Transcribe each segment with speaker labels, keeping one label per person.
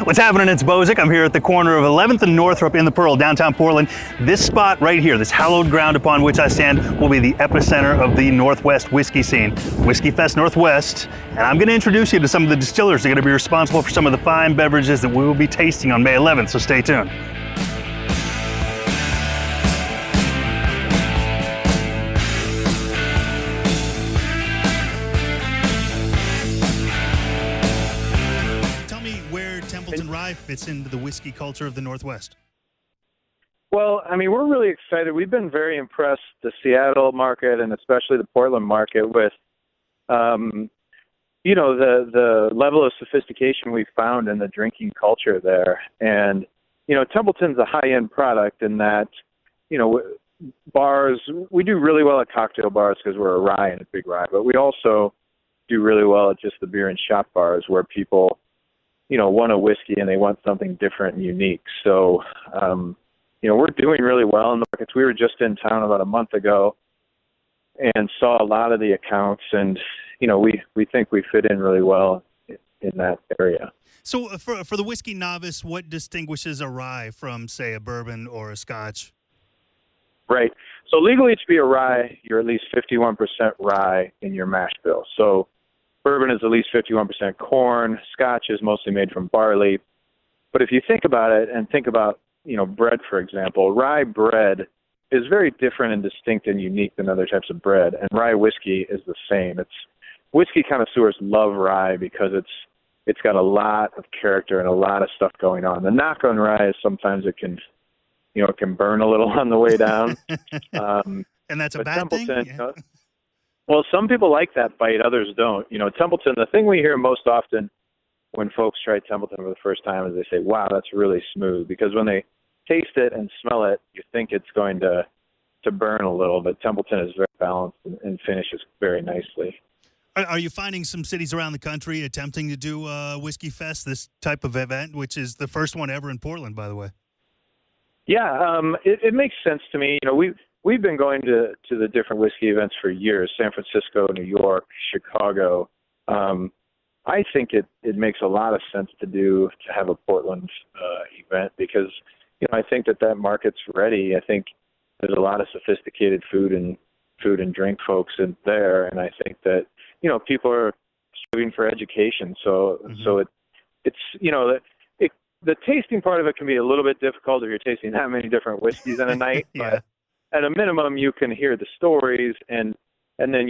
Speaker 1: What's happening? It's Bozic. I'm here at the corner of 11th and Northrop in the Pearl, downtown Portland. This spot right here, this hallowed ground upon which I stand, will be the epicenter of the Northwest whiskey scene, Whiskey Fest Northwest. And I'm going to introduce you to some of the distillers that are going to be responsible for some of the fine beverages that we will be tasting on May 11th, so stay tuned.
Speaker 2: Templeton Rye fits into the whiskey culture of the Northwest.
Speaker 3: Well, I mean, we're really excited. We've been very impressed, the Seattle market and especially the Portland market, with, the level of sophistication we found in the drinking culture there. And, Templeton's a high-end product in that, bars, we do really well at cocktail bars because we're a rye and a big rye, but we also do really well at just the beer and shop bars where people want a whiskey and they want something different and unique. So, we're doing really well in the markets. We were just in town about a month ago and saw a lot of the accounts, and, we think we fit in really well in that area.
Speaker 2: So for the whiskey novice, what distinguishes a rye from, say, a bourbon or a scotch?
Speaker 3: Right. So legally to be a rye, you're at least 51% rye in your mash bill. So bourbon is at least 51% corn. Scotch is mostly made from barley. But if you think about it and think about, bread, for example, rye bread is very different and distinct and unique than other types of bread. And rye whiskey is the same. Whiskey connoisseurs love rye because it's got a lot of character and a lot of stuff going on. The knock on rye is sometimes it can burn a little on the way down.
Speaker 2: And that's a bad thing? Yeah.
Speaker 3: Well, some people like that bite, others don't. Templeton, the thing we hear most often when folks try Templeton for the first time is they say, wow, that's really smooth. Because when they taste it and smell it, you think it's going to burn a little, but Templeton is very balanced and finishes very nicely.
Speaker 2: Are you finding some cities around the country attempting to do Whiskey Fest, this type of event, which is the first one ever in Portland, by the way?
Speaker 3: Yeah, it makes sense to me. We've been going to the different whiskey events for years, San Francisco, New York, Chicago. I think it makes a lot of sense to have a Portland event because, I think that market's ready. I think there's a lot of sophisticated food and drink folks in there, and I think that, people are striving for education. So it's the tasting part of it can be a little bit difficult if you're tasting that many different whiskeys in a night.
Speaker 2: Yeah.
Speaker 3: But at a minimum, you can hear the stories and then,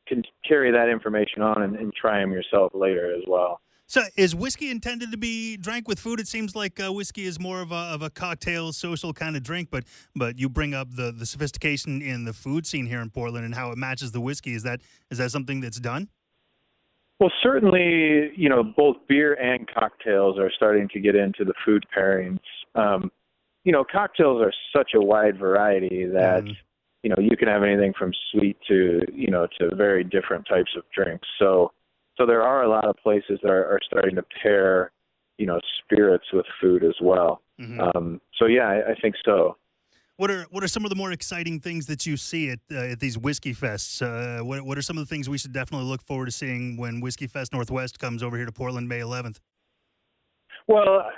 Speaker 3: can carry that information on and try them yourself later as well.
Speaker 2: So is whiskey intended to be drank with food? It seems like whiskey is more of a cocktail, social kind of drink, but you bring up the sophistication in the food scene here in Portland and how it matches the whiskey. Is that something that's done?
Speaker 3: Well, certainly, both beer and cocktails are starting to get into the food pairings. Cocktails are such a wide variety that, you can have anything from sweet to very different types of drinks. So there are a lot of places that are starting to pair, spirits with food as well.
Speaker 2: Mm-hmm.
Speaker 3: I think so.
Speaker 2: What are some of the more exciting things that you see at these Whiskey Fests? What are some of the things we should definitely look forward to seeing when Whiskey Fest Northwest comes over here to Portland May 11th?
Speaker 3: Well,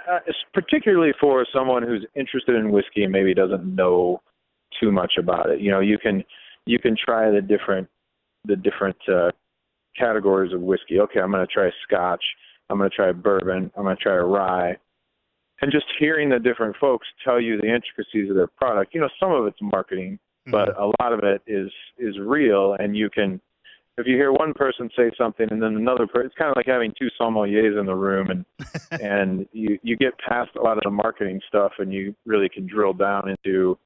Speaker 3: particularly for someone who's interested in whiskey and maybe doesn't know too much about it, you can try the different categories of whiskey. Okay, I'm going to try Scotch. I'm going to try bourbon. I'm going to try a rye. And just hearing the different folks tell you the intricacies of their product, some of it's marketing, but a lot of it is real. And you can, if you hear one person say something and then another person, it's kind of like having two sommeliers in the room, and you get past a lot of the marketing stuff, and you really can drill down into,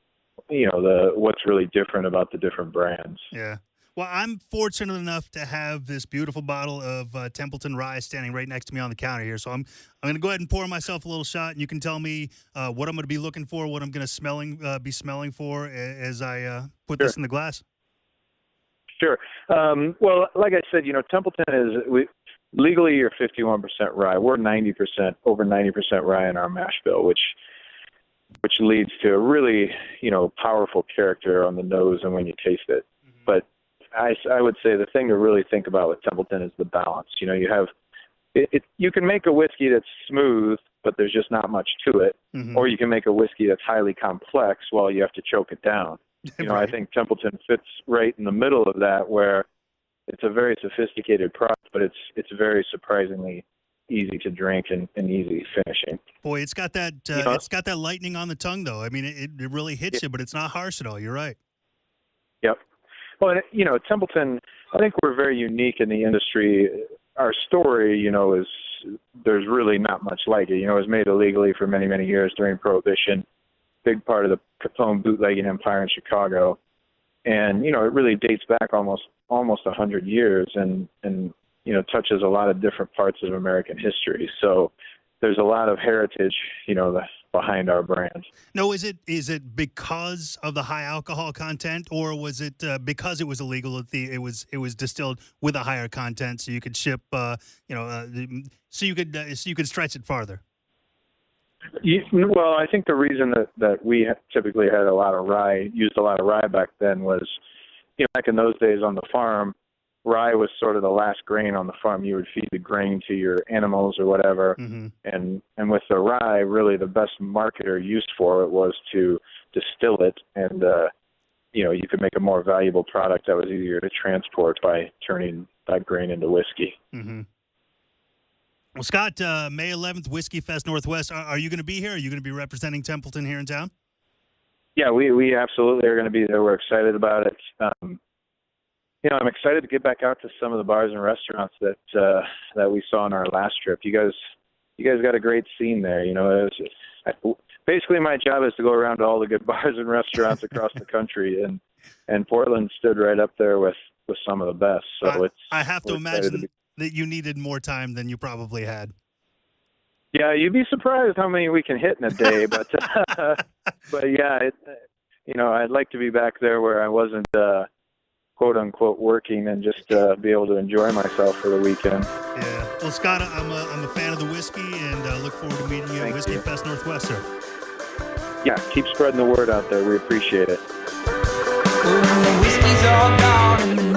Speaker 3: what's really different about the different brands.
Speaker 2: Yeah. Well, I'm fortunate enough to have this beautiful bottle of Templeton Rye standing right next to me on the counter here. So I'm going to go ahead and pour myself a little shot, and you can tell me what I'm going to be looking for, what I'm going to be smelling for as I put this in the glass.
Speaker 3: Sure. Well, like I said, Templeton is legally you're 51% rye. We're over 90% rye in our mash bill, which leads to a really, powerful character on the nose and when you taste it. But I would say the thing to really think about with Templeton is the balance. You have you can make a whiskey that's smooth, but there's just not much to it, or you can make a whiskey that's highly complex while you have to choke it down. You know,
Speaker 2: Right.
Speaker 3: I think Templeton fits right in the middle of that, where it's a very sophisticated product, but it's very surprisingly easy to drink and easy finishing.
Speaker 2: Boy, it's got that it's got that lightning on the tongue, though. I mean, it really hits you, but it's not harsh at all. You're right.
Speaker 3: Yep. Well, and, you know, Templeton, I think we're very unique in the industry. Our story, you know, is there's really not much like it. You know, it was made illegally for many, many years during Prohibition, big part of the Capone bootlegging empire in Chicago. And, you know, it really dates back almost 100 years and, you know, touches a lot of different parts of American history. So there's a lot of heritage, you know, behind our brand.
Speaker 2: No, is it because of the high alcohol content, or was it because it was illegal? It was distilled with a higher content, so you could ship, so you could stretch it farther.
Speaker 3: Well, I think the reason that we typically had used a lot of rye back then was, you know, back in those days on the farm, rye was sort of the last grain on the farm. You would feed the grain to your animals or whatever. And with the rye, really the best market or use for it was to distill it. And, you know, you could make a more valuable product that was easier to transport by turning that grain into whiskey.
Speaker 2: Well, Scott, May 11th, Whiskey Fest Northwest. Are you going to be here? Are you going to be representing Templeton here in town?
Speaker 3: Yeah, we absolutely are going to be there. We're excited about it. You know, I'm excited to get back out to some of the bars and restaurants that we saw on our last trip. You guys got a great scene there. You know, basically my job is to go around to all the good bars and restaurants across the country, and Portland stood right up there with some of the best. So
Speaker 2: I have to imagine that you needed more time than you probably had.
Speaker 3: Yeah, you'd be surprised how many we can hit in a day, but yeah, you know, I'd like to be back there where I wasn't quote unquote working and just be able to enjoy myself for the weekend.
Speaker 2: Yeah. Well, Scott, I'm a fan of the whiskey, and look forward to meeting you at Whiskey Fest Northwest, sir.
Speaker 3: Yeah, keep spreading the word out there. We appreciate it.
Speaker 4: When the whiskey's all gone and the